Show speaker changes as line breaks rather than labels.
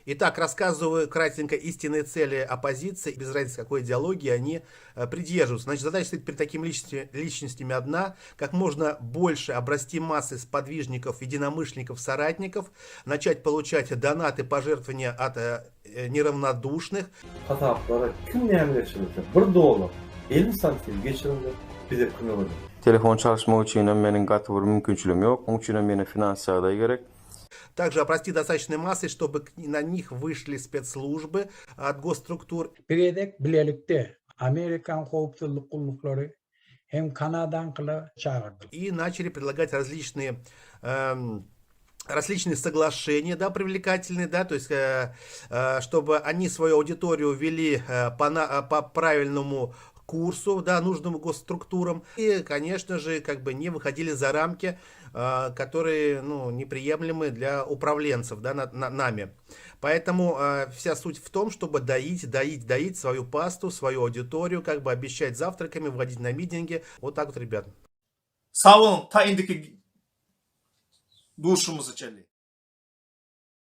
Итак, рассказываю кратенько истинные цели оппозиции, без разницы какой идеологии они придерживаются. Значит, задача стоит перед такими личностями одна: как можно больше обрасти массой сподвижников, единомышленников, соратников, начать получать донаты, пожертвования от неравнодушных.
Kasaplara kim näme geçirilse bir dolar 50 santim geçirildi bize kınamadı.
Telefon çalışmak için menin katı bir mümkünçülüğüm yok. Onun için meni finansiyada gerek.
Также опрости достаточной массой, чтобы на них вышли спецслужбы от госструктур.
Biredek bilelikte Amerikan Kovupsuzluk Kullukları hem Kanadankıla çağırdı.
И начали предлагать различные соглашения, да, привлекательные, да, то есть, чтобы они свою аудиторию вели по правильному курсу, да, нужным госструктурам. И, конечно же, как бы не выходили за рамки, которые, ну, неприемлемы для управленцев, да, нами. Поэтому вся суть в том, чтобы доить свою пасту, свою аудиторию, как бы обещать завтраками, вводить на митинги. Вот так вот, ребят.
Sağ olun, ta indiki duruşumuzu çeli.